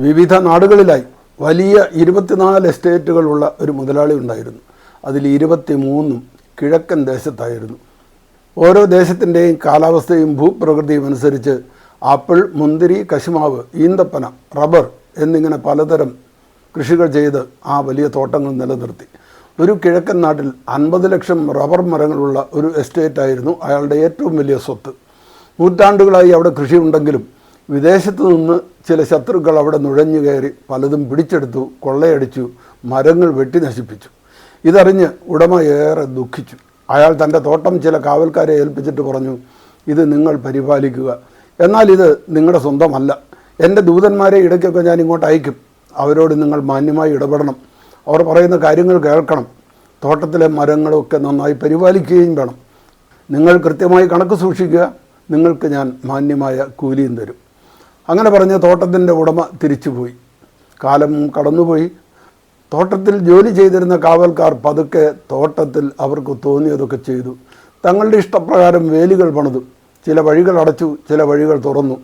വിവിധ നാടുകളിലായി വലിയ 24 എസ്റ്റേറ്റുകളുള്ള ഒരു മുതലാളി ഉണ്ടായിരുന്നു. അതിൽ 23 കിഴക്കൻ ദേശത്തായിരുന്നു. ഓരോ ദേശത്തിൻ്റെയും കാലാവസ്ഥയും ഭൂപ്രകൃതിയും അനുസരിച്ച് ആപ്പിൾ, മുന്തിരി, കശുമാവ്, ഈന്തപ്പന, റബ്ബർ എന്നിങ്ങനെ പലതരം കൃഷികൾ ചെയ്ത് ആ വലിയ തോട്ടങ്ങൾ നിലനിർത്തി. ഒരു കിഴക്കൻ നാട്ടിൽ 50 ലക്ഷം റബ്ബർ മരങ്ങളുള്ള ഒരു എസ്റ്റേറ്റായിരുന്നു അയാളുടെ ഏറ്റവും വലിയ സ്വത്ത്. നൂറ്റാണ്ടുകളായി അവിടെ കൃഷിയുണ്ടെങ്കിലും വിദേശത്തു നിന്ന് ചില ശത്രുക്കൾ അവിടെ നുഴഞ്ഞു കയറി പലതും പിടിച്ചെടുത്തു, കൊള്ളയടിച്ചു, മരങ്ങൾ വെട്ടി നശിപ്പിച്ചു. ഇതറിഞ്ഞ് ഉടമ ഏറെ ദുഃഖിച്ചു. അയാൾ തൻ്റെ തോട്ടം ചില കാവൽക്കാരെ ഏൽപ്പിച്ചിട്ട് പറഞ്ഞു, ഇത് നിങ്ങൾ പരിപാലിക്കുക, എന്നാൽ ഇത് നിങ്ങളുടെ സ്വന്തമല്ല. എൻ്റെ ദൂതന്മാരെ ഇടയ്ക്കൊക്കെ ഞാൻ ഇങ്ങോട്ട് അയക്കും. അവരോട് നിങ്ങൾ മാന്യമായി ഇടപെടണം. അവർ പറയുന്ന കാര്യങ്ങൾ കേൾക്കണം. തോട്ടത്തിലെ മരങ്ങളൊക്കെ നന്നായി പരിപാലിക്കുകയും വേണം. നിങ്ങൾ കൃത്യമായി കണക്ക് സൂക്ഷിക്കുക. നിങ്ങൾക്ക് ഞാൻ മാന്യമായ കൂലിയും തരും. അങ്ങനെ പറഞ്ഞ് തോട്ടത്തിൻ്റെ ഉടമ തിരിച്ചുപോയി. കാലം കടന്നുപോയി. തോട്ടത്തിൽ ജോലി ചെയ്തിരുന്ന കാവൽക്കാർ പതുക്കെ തോട്ടത്തിൽ അവർക്ക് തോന്നിയതൊക്കെ ചെയ്തു. തങ്ങളുടെ ഇഷ്ടപ്രകാരം വേലികൾ പണിതു. ചില വഴികൾ അടച്ചു, ചില വഴികൾ തുറന്നു.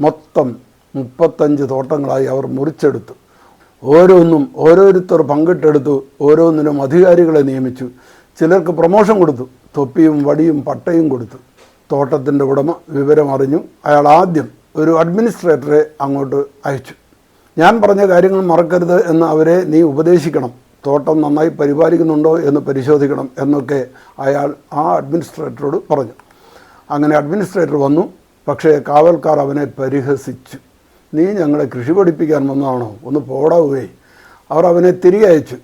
മൊത്തം 35 തോട്ടങ്ങളായി അവർ മുറിച്ചെടുത്തു. ഓരോന്നും ഓരോരുത്തർ പങ്കിട്ടെടുത്തു. ഓരോന്നിനും അധികാരികളെ നിയമിച്ചു. ചിലർക്ക് പ്രമോഷൻ കൊടുത്തു. തൊപ്പിയും വടിയും പട്ടയും കൊടുത്തു. തോട്ടത്തിൻ്റെ ഉടമ വിവരം അറിഞ്ഞു. അയാൾ ആദ്യം ഒരു അഡ്മിനിസ്ട്രേറ്ററെ അങ്ങോട്ട് അയച്ചു. ഞാൻ പറഞ്ഞ കാര്യങ്ങൾ മറക്കരുത് എന്ന് അവരെ നീ ഉപദേശിക്കണം. തോട്ടം നന്നായി പരിപാലിക്കുന്നുണ്ടോ എന്ന് പരിശോധിക്കണം എന്നൊക്കെ അയാൾ ആ അഡ്മിനിസ്ട്രേറ്ററോട് പറഞ്ഞു. അങ്ങനെ അഡ്മിനിസ്ട്രേറ്റർ വന്നു. പക്ഷേ കാവൽക്കാർ അവനെ പരിഹസിച്ചു. നീ ഞങ്ങളെ കൃഷി പഠിപ്പിക്കാൻ വന്നതാണോ? ഒന്ന് പോടാവുകയെ. അവർ അവനെ തിരികെ അയച്ചു.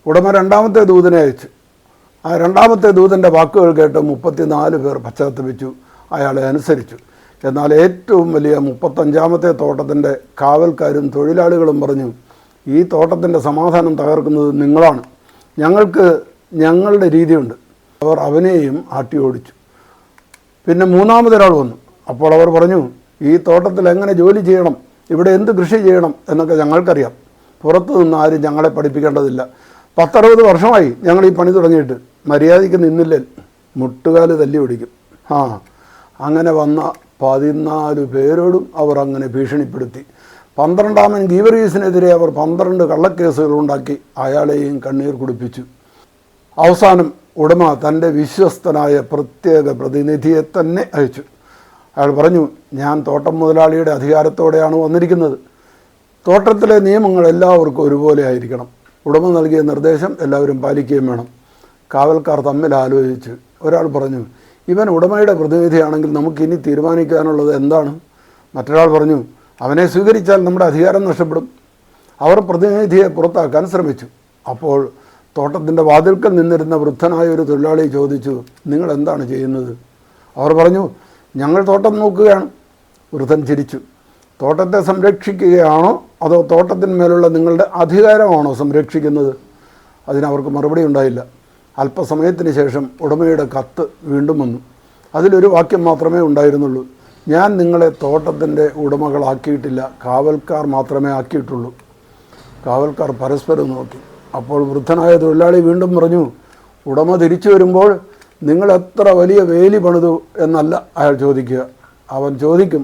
ഉടമ രണ്ടാമത്തെ ദൂതനെ അയച്ചു. ആ രണ്ടാമത്തെ ദൂതൻ്റെ വാക്കുകൾ കേട്ട് 34 പേർ പശ്ചാത്തപിച്ചു. അയാളെ അനുസരിച്ചു. എന്നാൽ ഏറ്റവും വലിയ 35ാമത്തെ തോട്ടത്തിൻ്റെ കാവൽക്കാരും തൊഴിലാളികളും പറഞ്ഞു, ഈ തോട്ടത്തിൻ്റെ സമാധാനം തകർക്കുന്നത് നിങ്ങളാണ്. ഞങ്ങൾക്ക് ഞങ്ങളുടെ രീതിയുണ്ട്. അവർ അവനെയും ആട്ടി ഓടിച്ചു. പിന്നെ മൂന്നാമതൊരാൾ വന്നു. അപ്പോൾ അവർ പറഞ്ഞു, ഈ തോട്ടത്തിൽ എങ്ങനെ ജോലി ചെയ്യണം, ഇവിടെ എന്ത് കൃഷി ചെയ്യണം എന്നൊക്കെ ഞങ്ങൾക്കറിയാം. പുറത്തു നിന്ന് ആരും ഞങ്ങളെ പഠിപ്പിക്കേണ്ടതില്ല. 10-60 വർഷമായി ഞങ്ങൾ ഈ പണി തുടങ്ങിയിട്ട്. മര്യാദയ്ക്ക് നിന്നില്ലേ മുട്ടുകാല് തല്ലി ഓടിക്കും. അങ്ങനെ വന്ന 14 പേരോടും അവർ അങ്ങനെ ഭീഷണിപ്പെടുത്തി. 12ാമൻ ഗീവറീസിനെതിരെ അവർ 12 കള്ളക്കേസുകൾ ഉണ്ടാക്കി അയാളെയും കണ്ണീർ കുടിപ്പിച്ചു. അവസാനം ഉടമ തൻ്റെ വിശ്വസ്തനായ പ്രത്യേക പ്രതിനിധിയെ തന്നെ അയച്ചു. അയാൾ പറഞ്ഞു, ഞാൻ തോട്ടം മുതലാളിയുടെ അധികാരത്തോടെയാണ് വന്നിരിക്കുന്നത്. തോട്ടത്തിലെ നിയമങ്ങൾ എല്ലാവർക്കും ഒരുപോലെ ആയിരിക്കണം. ഉടമ നൽകിയ നിർദ്ദേശം എല്ലാവരും പാലിക്കുകയും വേണം. കാവൽക്കാർ തമ്മിൽ ആലോചിച്ച് ഒരാൾ പറഞ്ഞു, ഇവൻ ഉടമയുടെ പ്രതിനിധിയാണെങ്കിൽ നമുക്കിനി തീരുമാനിക്കാനുള്ളത് എന്താണ്? മറ്റൊരാൾ പറഞ്ഞു, അവനെ സ്വീകരിച്ചാൽ നമ്മുടെ അധികാരം നഷ്ടപ്പെടും. അവർ പ്രതിനിധിയെ പുറത്താക്കാൻ ശ്രമിച്ചു. അപ്പോൾ തോട്ടത്തിൻ്റെ വാതിൽക്കൽ നിന്നിരുന്ന വൃദ്ധനായ ഒരു തൊഴിലാളി ചോദിച്ചു, നിങ്ങൾ എന്താണ് ചെയ്യുന്നത്? അവർ പറഞ്ഞു, ഞങ്ങൾ തോട്ടം നോക്കുകയാണ്. വൃദ്ധൻ ചിരിച്ചു. തോട്ടത്തെ സംരക്ഷിക്കുകയാണോ അതോ തോട്ടത്തിന്മേലുള്ള നിങ്ങളുടെ അധികാരമാണോ സംരക്ഷിക്കുന്നത്? അതിനവർക്ക് മറുപടി ഉണ്ടായില്ല. അല്പസമയത്തിന് ശേഷം ഉടമയുടെ കത്ത് വീണ്ടും വന്നു. അതിലൊരു വാക്യം മാത്രമേ ഉണ്ടായിരുന്നുള്ളൂ, ഞാൻ നിങ്ങളെ തോട്ടത്തിൻ്റെ ഉടമകളാക്കിയിട്ടില്ല, കാവൽക്കാർ മാത്രമേ ആക്കിയിട്ടുള്ളൂ. കാവൽക്കാർ പരസ്പരം നോക്കി. അപ്പോൾ വൃദ്ധനായ തൊഴിലാളി വീണ്ടും പറഞ്ഞു, ഉടമ തിരിച്ചു വരുമ്പോൾ നിങ്ങൾ എത്ര വലിയ വേലി പണിതു എന്നല്ല അയാൾ ചോദിക്കുക. അവൻ ചോദിക്കും,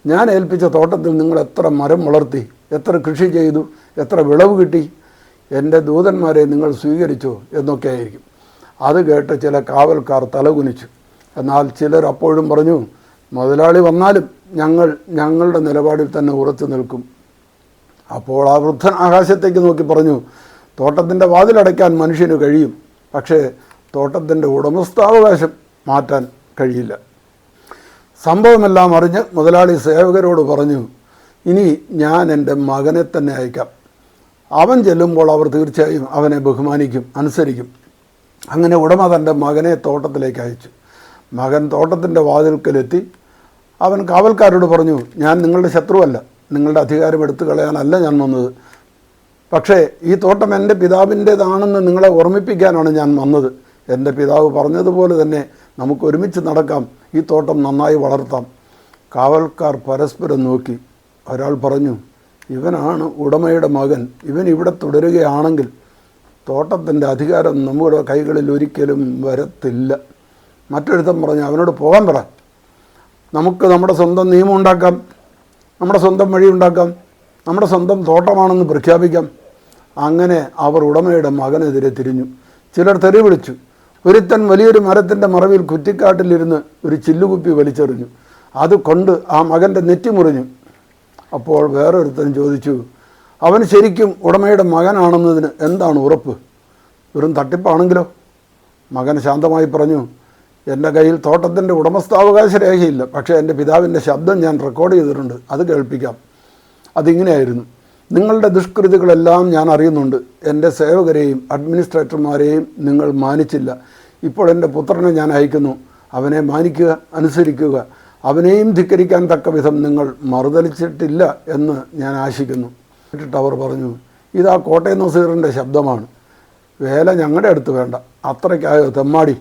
ഞാൻ ഏൽപ്പിച്ച തോട്ടത്തിൽ നിങ്ങൾ എത്ര മരം വളർത്തി, എത്ര കൃഷി ചെയ്തു, എത്ര വിളവ് കിട്ടി, എൻ്റെ ദൂതന്മാരെ നിങ്ങൾ സ്വീകരിച്ചോ എന്നൊക്കെ ആയിരിക്കും. അത് കേട്ട് ചില കാവൽക്കാർ തലകുനിച്ചു. എന്നാൽ ചിലർ അപ്പോഴും പറഞ്ഞു, മുതലാളി വന്നാലും ഞങ്ങൾ ഞങ്ങളുടെ നിലപാടിൽ തന്നെ ഉറച്ചു നിൽക്കും. അപ്പോൾ ആ വൃദ്ധൻ ആകാശത്തേക്ക് നോക്കി പറഞ്ഞു, തോട്ടത്തിൻ്റെ വാതിലടയ്ക്കാൻ മനുഷ്യന് കഴിയും, പക്ഷേ തോട്ടത്തിൻ്റെ ഉടമസ്ഥാവകാശം മാറ്റാൻ കഴിയില്ല. സംഭവമെല്ലാം അറിഞ്ഞ് മുതലാളി സേവകരോട് പറഞ്ഞു, ഇനി ഞാൻ എൻ്റെ മകനെ തന്നെ അയക്കാം. അവൻ ചെല്ലുമ്പോൾ അവർ തീർച്ചയായും അവനെ ബഹുമാനിക്കും, അനുസരിക്കും. അങ്ങനെ ഉടമ തൻ്റെ മകനെ തോട്ടത്തിലേക്ക് അയച്ചു. മകൻ തോട്ടത്തിൻ്റെ വാതിൽക്കലെത്തി. അവൻ കാവൽക്കാരോട് പറഞ്ഞു, ഞാൻ നിങ്ങളുടെ ശത്രുവല്ല, നിങ്ങളുടെ അധികാരം എടുത്തു കളയാനല്ല ഞാൻ വന്നത്. പക്ഷേ ഈ തോട്ടം എൻ്റെ പിതാവിൻ്റേതാണെന്ന് നിങ്ങളെ ഓർമ്മിപ്പിക്കാനാണ് ഞാൻ വന്നത്. എൻ്റെ പിതാവ് പറഞ്ഞതുപോലെ തന്നെ നമുക്ക് ഒരുമിച്ച് നടക്കാം, ഈ തോട്ടം നന്നായി വളർത്താം. കാവൽക്കാർ പരസ്പരം നോക്കി. ഒരാൾ പറഞ്ഞു, ഇവനാണ് ഉടമയുടെ മകൻ, ഇവൻ ഇവിടെ തുടരുകയാണെങ്കിൽ തോട്ടത്തിൻ്റെ അധികാരം നമ്മുടെ കൈകളിൽ ഒരിക്കലും വരത്തില്ല. മറ്റൊരുത്തൻ പറഞ്ഞു, അവനോട് പോകാൻ പറ, നമുക്ക് നമ്മുടെ സ്വന്തം നിയമം ഉണ്ടാക്കാം, നമ്മുടെ സ്വന്തം വഴി ഉണ്ടാക്കാം. നമ്മുടെ സ്വന്തം തോട്ടമാണെന്ന് പ്രഖ്യാപിക്കാം. അങ്ങനെ അവർ ഉടമയുടെ മകനെതിരെ തിരിഞ്ഞു. ചിലർ തെറി വിളിച്ചു. ഒരുത്തൻ വലിയൊരു മരത്തിൻ്റെ മറവിൽ കുറ്റിക്കാട്ടിലിരുന്ന് ഒരു ചില്ലുകുപ്പി വലിച്ചെറിഞ്ഞു. അത് കൊണ്ട് ആ മകൻ്റെ നെറ്റി മുറിഞ്ഞു. അപ്പോൾ വേറൊരുത്തൻ ചോദിച്ചു, അവൻ ശരിക്കും ഉടമയുടെ മകനാണെന്നതിന് എന്താണ് ഉറപ്പ്? വെറും തട്ടിപ്പാണെങ്കിലോ? മകൻ ശാന്തമായി പറഞ്ഞു, എൻ്റെ കയ്യിൽ തോട്ടത്തിൻ്റെ ഉടമസ്ഥാവകാശ രേഖയില്ല, പക്ഷേ എൻ്റെ പിതാവിൻ്റെ ശബ്ദം ഞാൻ റെക്കോർഡ് ചെയ്തിട്ടുണ്ട്, അത് കേൾപ്പിക്കാം. അതിങ്ങനെയായിരുന്നു: നിങ്ങളുടെ ദുഷ്കൃതികളെല്ലാം ഞാൻ അറിയുന്നുണ്ട്. എൻ്റെ സേവകരെയും അഡ്മിനിസ്ട്രേറ്റർമാരെയും നിങ്ങൾ മാനിച്ചില്ല. ഇപ്പോൾ എൻ്റെ പുത്രനെ ഞാൻ അയക്കുന്നു. അവനെ മാനിക്കുക, അനുസരിക്കുക. അവനെയും ധിക്കരിക്കാൻ തക്ക വിധം നിങ്ങൾ മറുതലിച്ചിട്ടില്ല എന്ന് ഞാൻ ആശിക്കുന്നു. എന്നിട്ട് അവർ പറഞ്ഞു, ഇതാ കോട്ടയം നസീറിൻ്റെ ശബ്ദമാണ്. വേല ഞങ്ങളുടെ അടുത്ത് വേണ്ട, അത്രയ്ക്കായോ തെമ്മാടി.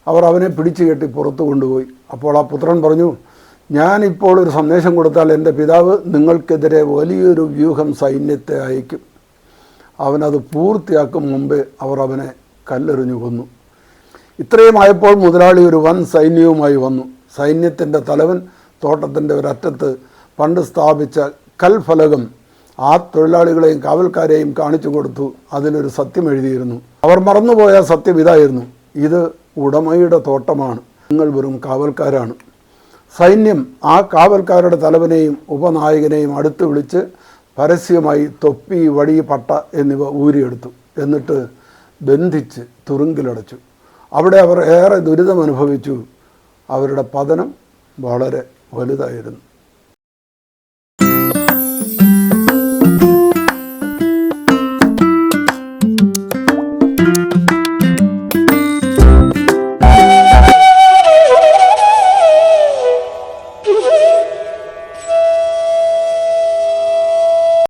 അവർ അവനെ പിടിച്ചു കെട്ടി പുറത്തു കൊണ്ടുപോയി. അപ്പോൾ ആ പുത്രൻ പറഞ്ഞു, ഞാനിപ്പോൾ ഒരു സന്ദേശം കൊടുത്താൽ എൻ്റെ പിതാവ് നിങ്ങൾക്കെതിരെ വലിയൊരു വ്യൂഹം സൈന്യത്തെ അയക്കും. അവനത് പൂർത്തിയാക്കും മുമ്പേ അവർ അവനെ കല്ലെറിഞ്ഞു കൊന്നു. ഇത്രയുമായപ്പോൾ മുതലാളി ഒരു വൻ സൈന്യവുമായി വന്നു. സൈന്യത്തിൻ്റെ തലവൻ തോട്ടത്തിൻ്റെ ഒരറ്റത്ത് പണ്ട് സ്ഥാപിച്ച കൽഫലകം ആ തൊഴിലാളികളെയും കാവൽക്കാരെയും കാണിച്ചു കൊടുത്തു. അതിലൊരു സത്യം എഴുതിയിരുന്നു. അവർ മറന്നുപോയ സത്യം ഇതായിരുന്നു: ഇത് ഉടമയുടെ തോട്ടമാണ്, നിങ്ങൾ വെറും കാവൽക്കാരാണ്. സൈന്യം ആ കാവൽക്കാരുടെ തലവനെയും ഉപനായകനെയും അടുത്ത് വിളിച്ച് പരസ്യമായി തൊപ്പി, വടി, പട്ട എന്നിവ ഊരിയെടുത്തു. എന്നിട്ട് ബന്ധിച്ച് തുറുങ്കിലടച്ചു. അവിടെ അവർ ഏറെ ദുരിതമനുഭവിച്ചു. അവരുടെ പതനം വളരെ വലുതായിരുന്നു.